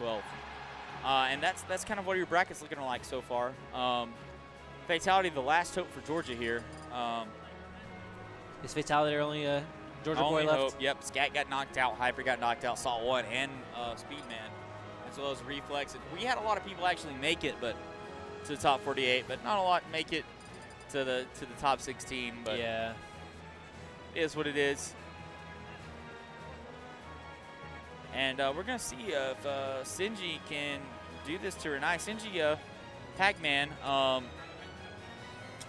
12th. And that's kind of what your bracket's looking like so far. Fatality, the last hope for Georgia here. Is Fatality only Georgia only boy left? Hope. Yep, Scat got knocked out, Hyper got knocked out, Salt 1, and Speedman, as well as Reflex. We had a lot of people actually make it, but to the top 48, but not a lot make it to the top 16. But yeah, it is what it is. And we're gonna see if Sinji can do this to Ranai. Sinji, Pac-Man,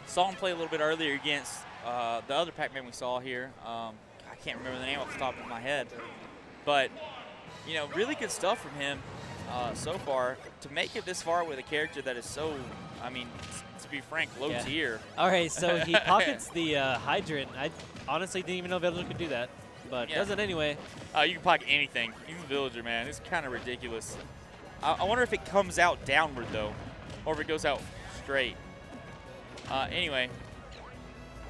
saw him play a little bit earlier against the other Pac-Man we saw here. I can't remember the name off the top of my head, but you know, really good stuff from him so far. To make it this far with a character that is so, I mean, to be frank, low tier. All right, so he pockets the hydrant. I honestly didn't even know Villager could do that, but does it anyway. You can pocket anything. He's a Villager, man. It's kind of ridiculous. I wonder if it comes out downward though, or if it goes out straight. Anyway.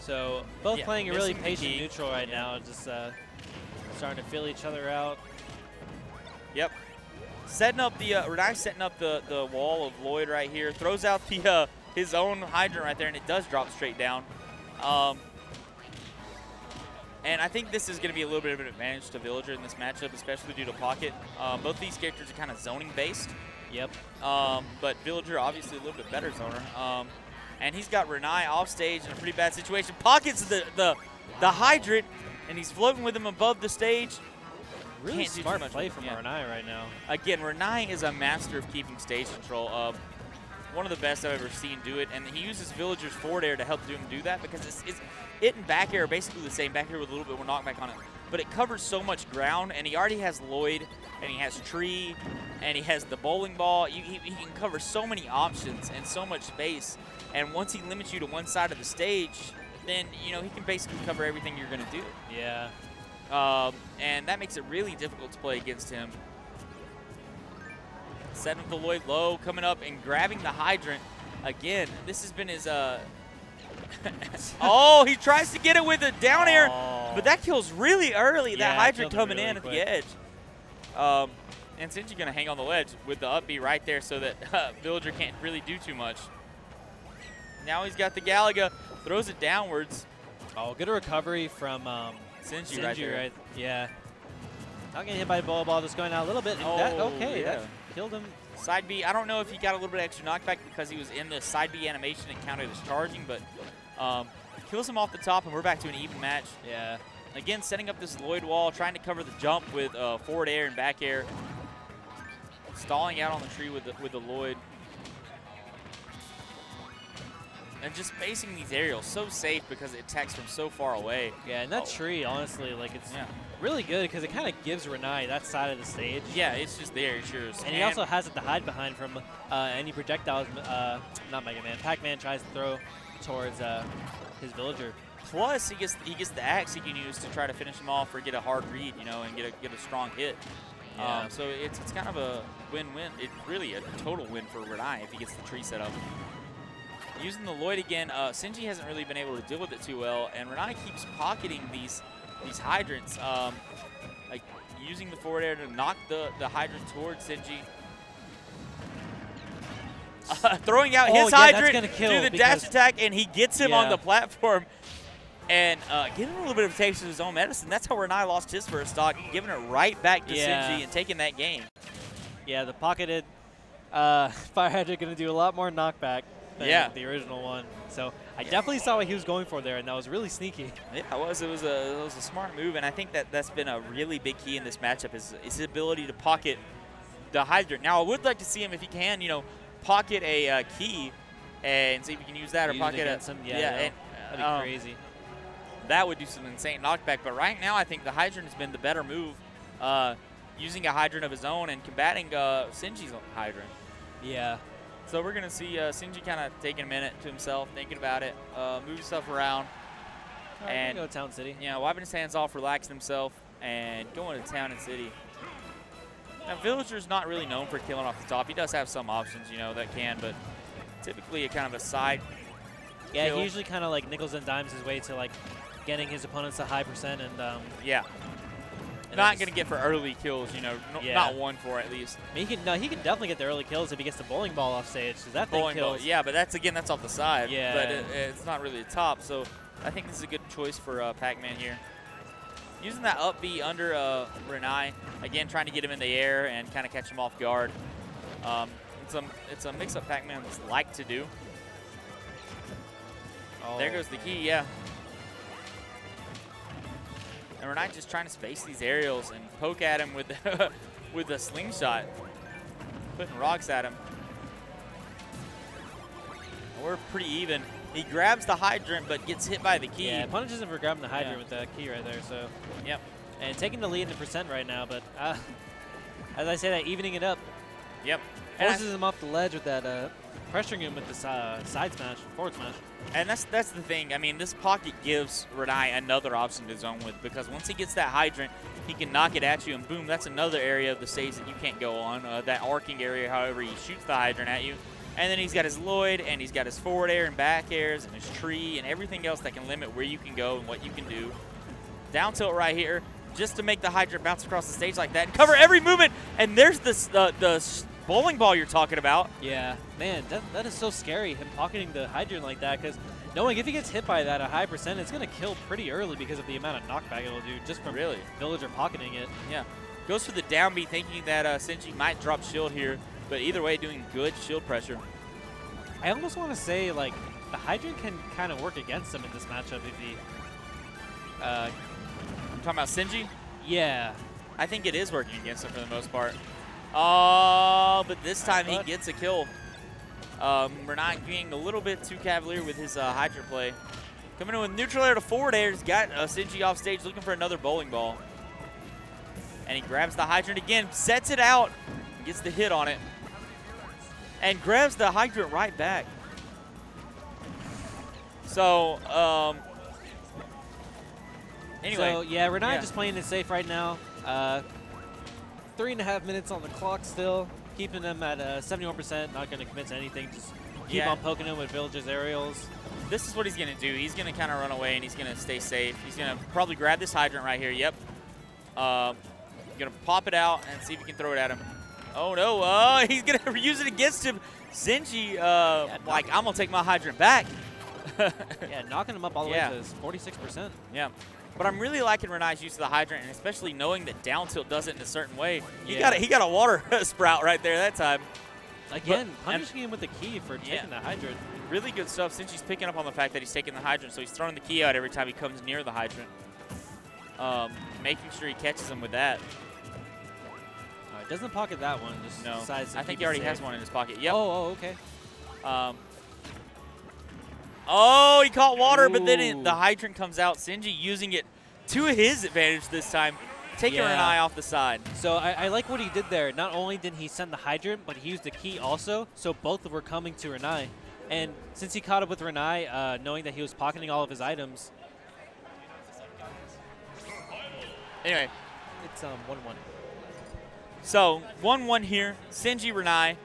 So both playing a really patient neutral right now, just starting to feel each other out. Yep. Setting up the Ranai setting up the wall of Lloyd right here. Throws out the his own hydrant right there, and it does drop straight down. And I think this is going to be a little bit of an advantage to Villager in this matchup, especially due to pocket. Both these characters are kind of zoning based. Yep. But Villager obviously a little bit better zoner. And he's got Ranai off stage in a pretty bad situation. Pockets the hydrant, and he's floating with him above the stage. Really smart play from Ranai right now. Again, Ranai is a master of keeping stage control. One of the best I've ever seen do it, and he uses Villager's forward air to help him do that because it and back air are basically the same. Back air with a little bit more knockback on it, but it covers so much ground, and he already has Lloyd, and he has Tree, and he has the bowling ball. He can cover so many options and so much space. And once he limits you to one side of the stage, then you know he can basically cover everything you're going to do. Yeah. And that makes it really difficult to play against him. Setting up the Lloyd low, coming up and grabbing the hydrant again. This has been his. Oh, he tries to get it with a down air, but that kills really early. That hydrant coming in at the edge. And Sinji going to hang on the ledge with the up B right there so that Villager can't really do too much. Now he's got the Galaga, throws it downwards. Oh, good recovery from Sinji right there. Right, yeah. Not getting hit by the ball, just going out a little bit. That killed him. Side B, I don't know if he got a little bit extra knockback because he was in the side B animation and counted as charging, but kills him off the top, and we're back to an even match. Yeah. Again, setting up this Lloyd wall, trying to cover the jump with forward air and back air. Stalling out on the tree with the Lloyd. And just facing these aerials, so safe because it attacks from so far away. Yeah, and that tree, honestly, like it's really good because it kind of gives Ranai that side of the stage. Yeah, it's just there, it's yours. And he also has it to hide behind from any projectiles, not Mega Man, Pac-Man tries to throw towards his Villager. Plus, he gets the axe he can use to try to finish him off or get a hard read, you know, and get a strong hit. Yeah. So it's kind of a win-win. It's really a total win for Ranai if he gets the tree set up. Using the Lloyd again, Sinji hasn't really been able to deal with it too well, and Ranai keeps pocketing these hydrants, like using the forward air to knock the hydrant towards Sinji. Throwing out his hydrant through the dash attack, and he gets him on the platform. And giving a little bit of a taste of his own medicine. That's how Ranai lost his first stock, giving it right back to Sinji and taking that game. Yeah, the pocketed fire hydrant going to do a lot more knockback than the original one. So I definitely saw what he was going for there, and that was really sneaky. Yeah, it was. It was a smart move, and I think that's been a really big key in this matchup is his ability to pocket the hydrant. Now I would like to see him if he can, you know, pocket a key and see if he can use that or pocket it. That'd be crazy. That would do some insane knockback. But right now, I think the hydrant has been the better move, using a hydrant of his own and combating Sinji's hydrant. Yeah. So we're going to see Sinji kind of taking a minute to himself, thinking about it, moving stuff around. And go to Town City. Yeah, wiping his hands off, relaxing himself, and going to Town and City. Now, Villager's not really known for killing off the top. He does have some options, you know, that can, but typically a kind of a side kill. He usually kind of like nickels and dimes his way to like getting his opponents a high percent, and not going to get for early kills, you know, not 1-4 at least. I mean, he can definitely get the early kills if he gets the bowling ball off stage, because that thing kills. Yeah, but that's off the side. Yeah. But it's not really the top, so I think this is a good choice for Pac-Man here. Using that up B under Ranai, again, trying to get him in the air and kind of catch him off guard. It's a mix-up Pac-Man like to do. Oh. There goes the key, yeah. And Ranai just trying to space these aerials and poke at him with with a slingshot, putting rocks at him. We're pretty even. He grabs the hydrant, but gets hit by the key. Yeah, punishes him for grabbing the hydrant with that key right there. So, yep. And taking the lead in the percent right now, but as I say that, evening it up. Yep. Forces him off the ledge with that, pressuring him with the side smash, forward smash. And that's the thing. I mean, this pocket gives Ranai another option to zone with, because once he gets that hydrant, he can knock it at you, and boom, that's another area of the stage that you can't go on. That arcing area, however, he shoots the hydrant at you. And then he's got his Lloyd, and he's got his forward air and back airs, and his tree, and everything else that can limit where you can go and what you can do. Down tilt right here, just to make the hydrant bounce across the stage like that and cover every movement. And there's the bowling ball you're talking about. Yeah, man, that is so scary, him pocketing the hydrant like that, because knowing if he gets hit by that a high percent, it's going to kill pretty early because of the amount of knockback it'll do just from Villager pocketing it. Yeah. Goes for the down B, thinking that Sinji might drop shield here, but either way, doing good shield pressure. I almost want to say, like, the hydrant can kind of work against him in this matchup if he... I'm talking about Sinji? Yeah. I think it is working against him for the most part. Oh, but this time he gets a kill. Ranai being a little bit too cavalier with his hydrant play. Coming in with neutral air to forward air. He's got Sinji off stage looking for another bowling ball. And he grabs the hydrant again, sets it out, gets the hit on it, and grabs the hydrant right back. So, anyway. So, yeah, Ranai just playing it safe right now. 3.5 minutes on the clock still, keeping them at 71%, not going to commit to anything, just keep on poking him with Villager's aerials. This is what he's going to do. He's going to kind of run away, and he's going to stay safe. He's going to probably grab this hydrant right here. Yep. Going to pop it out and see if he can throw it at him. Oh, no. He's going to use it against him. Sinji, like, I'm going to take my hydrant back. Yeah, knocking him up all the way to 46%. Yeah. But I'm really liking Ranai's use of the hydrant, and especially knowing that down tilt does it in a certain way. He got a water sprout right there that time. Again, punishing him with the key for taking the hydrant. Really good stuff. Sinji's picking up on the fact that he's taking the hydrant, so he's throwing the key out every time he comes near the hydrant. Making sure he catches him with that. Doesn't pocket that one. Just decides to I think he already has one in his pocket. Yep. Oh, okay. Oh, he caught water, but then the hydrant comes out. Sinji using it to his advantage this time, taking Ranai off the side. So I like what he did there. Not only did he send the hydrant, but he used the key also, so both were coming to Ranai. And since he caught up with Ranai, knowing that he was pocketing all of his items. Anyway. It's 1-1. So, 1-1 here. Sinji, Ranai.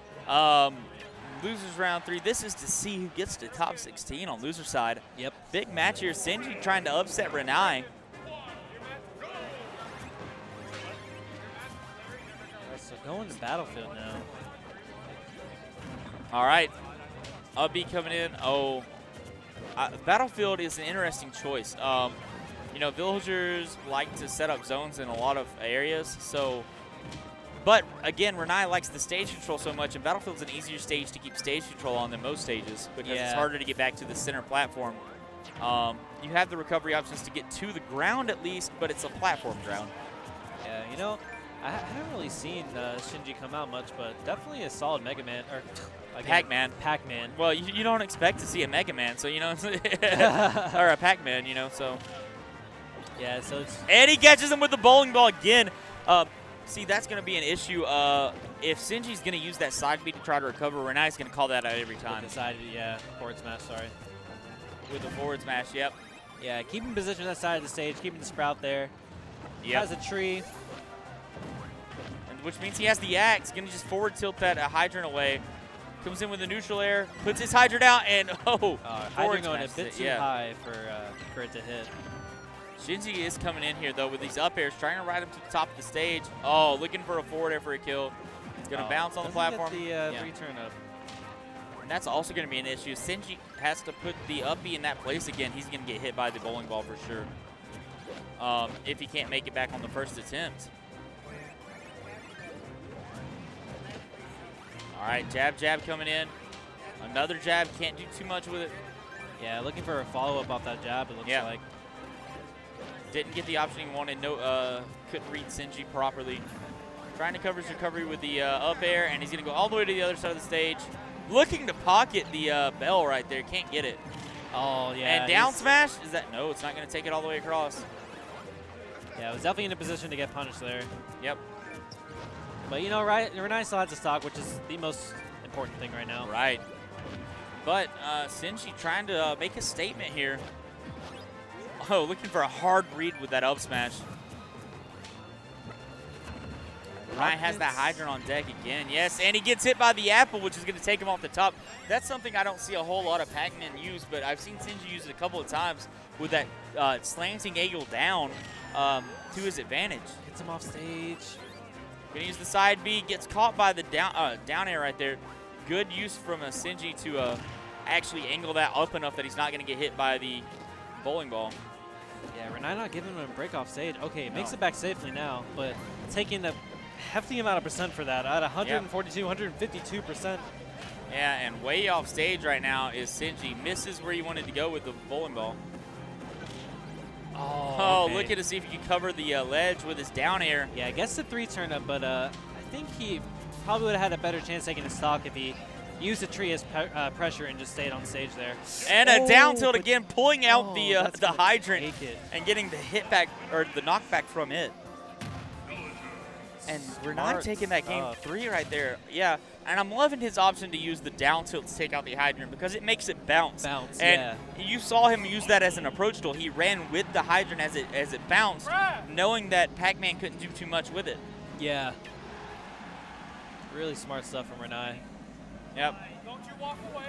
Losers round 3. This is to see who gets to top 16 on loser side. Yep. Big match here. Sinji trying to upset Ranai. So going to Battlefield now. All right. B coming in. Battlefield is an interesting choice. You know, villagers like to set up zones in a lot of areas, so... But, again, Ranai likes the stage control so much, and Battlefield's an easier stage to keep stage control on than most stages because it's harder to get back to the center platform. You have the recovery options to get to the ground at least, but it's a platform ground. Yeah, you know, I haven't really seen Sinji come out much, but definitely a solid Mega Man. Or Pac-Man. Pac-Man. Well, you don't expect to see a Mega Man, so, you know, or a Pac-Man, you know, so. Yeah, so it's... And he catches him with the bowling ball again. See, that's going to be an issue. If Sinji's going to use that side B to try to recover, Ranai's going to call that out every time. With the side, forward smash, sorry. With the forward smash, yep. Yeah, keeping position on that side of the stage, keeping the sprout there. Yep. Has a tree. And which means he has the axe. Going to just forward tilt that hydrant away. Comes in with a neutral air, puts his hydrant out, and hydrant going a bit too high for it to hit. Sinji is coming in here, though, with these up airs, trying to ride him to the top of the stage. Oh, looking for a forward air for a kill. It's going to bounce on the platform. Get the return up. And that's also going to be an issue. Sinji has to put the uppie in that place again. He's going to get hit by the bowling ball for sure. If he can't make it back on the first attempt. All right, jab, jab coming in. Another jab, can't do too much with it. Yeah, looking for a follow-up off that jab, it looks like. Didn't get the option he wanted. No, couldn't read Sinji properly. Trying to cover his recovery with the up air, and he's going to go all the way to the other side of the stage. Looking to pocket the bell right there. Can't get it. Oh, yeah. And down smash? Is that? No, it's not going to take it all the way across. Yeah, it was definitely in a position to get punished there. Yep. But, you know, Ranai still has a stock, which is the most important thing right now. Right. But Sinji trying to make a statement here. Oh, looking for a hard read with that up smash. Ranai has that hydrant on deck again. Yes, and he gets hit by the apple, which is going to take him off the top. That's something I don't see a whole lot of Pac-Man use, but I've seen Sinji use it a couple of times with that slanting angle down to his advantage. Hits him off stage. Gonna use the side B, gets caught by the down air right there. Good use from a Sinji to actually angle that up enough that he's not gonna get hit by the bowling ball. Yeah, Ranai not giving him a break off stage. Okay, makes it back safely now, but taking a hefty amount of percent for that. At 142, 152%. Yeah, and way off stage right now is Sinji. Misses where he wanted to go with the bowling ball. Oh, okay. Looking to see if he can cover the ledge with his down air. Yeah, I guess the 3 turned up, but I think he probably would have had a better chance taking a stock if he used the tree as pressure and just stayed on stage there. And a down tilt again, pulling out the hydrant and getting the hit back, or the knockback from it. And Ranai taking that game 3 right there. Yeah, and I'm loving his option to use the down tilt to take out the hydrant because it makes it bounce. And you saw him use that as an approach tool. He ran with the hydrant as it bounced, knowing that Pac-Man couldn't do too much with it. Yeah. Really smart stuff from Ranai. Yep. Don't you walk away.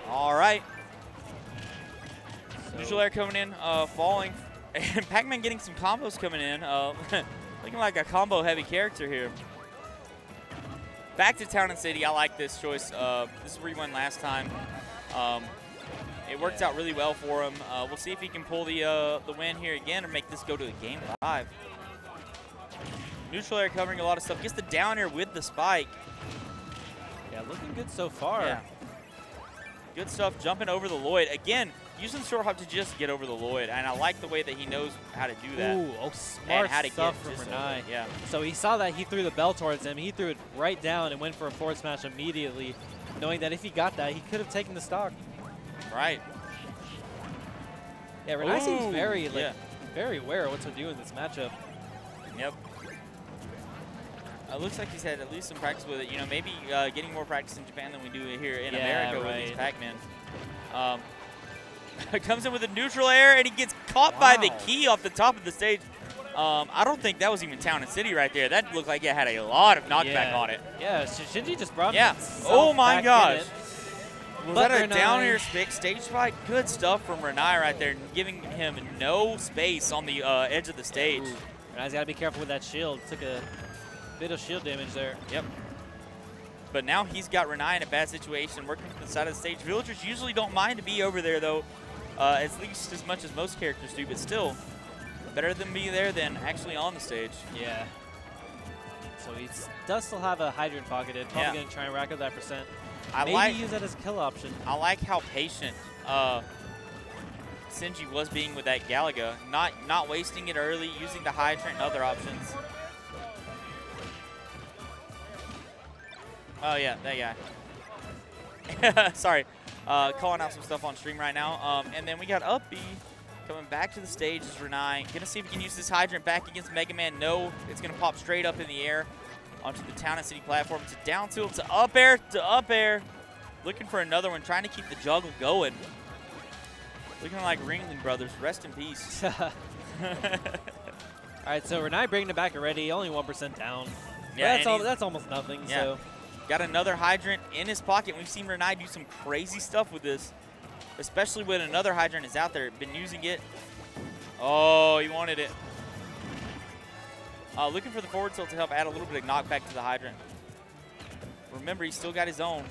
All right. Neutral air coming in, falling. And Pac-Man getting some combos coming in. Looking like a combo-heavy character here. Back to Town and City. I like this choice. This is where he won last time. It worked out really well for him. We'll see if he can pull the win here again or make this go to a game 5. Neutral air covering a lot of stuff. Gets the down air with the spike. Yeah, looking good so far. Yeah. Good stuff. Jumping over the Lloyd. Again, using short hop to just get over the Lloyd. And I like the way that he knows how to do that. Ooh, smart stuff from Ranai. Yeah. So he saw that, he threw the bell towards him. He threw it right down and went for a forward smash immediately, knowing that if he got that, he could have taken the stock. Right. Yeah, Ranai seems very aware of what to do in this matchup. Yep. Looks like he's had at least some practice with it. You know, maybe getting more practice in Japan than we do here in America with these Pac-Man. Comes in with a neutral air, and he gets caught by the key off the top of the stage. I don't think that was even Town and City right there. That looked like it had a lot of knockback on it. Yeah, Sinji just brought oh my gosh. Was But that a down air stage spike? Good stuff from Ranai right there, giving him no space on the edge of the stage. Ranai's got to be careful with that shield. Took a bit of shield damage there. Yep. But now he's got Ranai in a bad situation, working from the side of the stage. Villagers usually don't mind to be over there, though, at least as much as most characters do, but still, better than be there than actually on the stage. Yeah. So he does still have a hydrant pocketed. Probably going to try and rack up that percent. Maybe use that as a kill option. I like how patient Sinji was being with that Galaga, not wasting it early, using the hydrant and other options. Oh, yeah, that guy. Sorry. Calling out some stuff on stream right now. And then we got Uppy coming back to the stage is Ranai. Going to see if he can use this hydrant back against Mega Man. No, it's going to pop straight up in the air onto the Town and City platform. It's a down tilt to up air. Looking for another one, trying to keep the juggle going. Looking like Ringling Brothers. Rest in peace. All right, so Ranai bringing it back already. Only 1% down. Yeah, that's almost nothing. Yeah. So got another hydrant in his pocket. We've seen Ranai do some crazy stuff with this. especially when another hydrant is out there. Been using it. Oh, he wanted it. Looking for the forward tilt to help add a little bit of knockback to the hydrant. Remember, he's still got his own.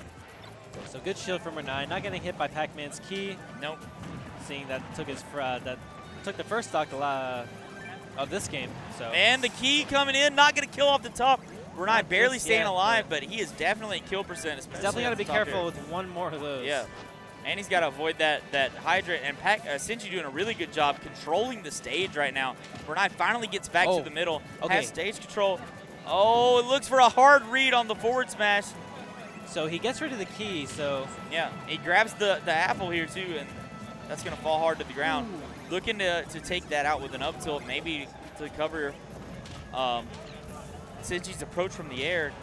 So good shield from Ranai. Not getting hit by Pac-Man's key. Nope. Seeing that took the first stock of this game. So and the key coming in, not going to kill off the top. Ranai barely staying alive, but he is definitely kill percent. He's definitely got to be careful with one more of those. Yeah. And he's got to avoid that hydrant. And Sinji doing a really good job controlling the stage right now. Ranai finally gets back to the middle. Okay. Has stage control. Oh, it looks for a hard read on the forward smash. So he gets rid of the key, so. Yeah, he grabs the apple here too, and that's going to fall hard to the ground. Ooh. Looking to take that out with an up tilt, maybe to cover Sinji's approach from the air.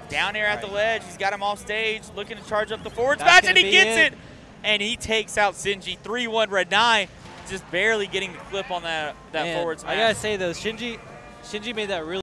Down air at the ledge. He's got him off stage, looking to charge up the forward smash, and he gets it. And he takes out Sinji. 3-1 Ranai, just barely getting the clip on that forward smash. I gotta say though, Sinji made that really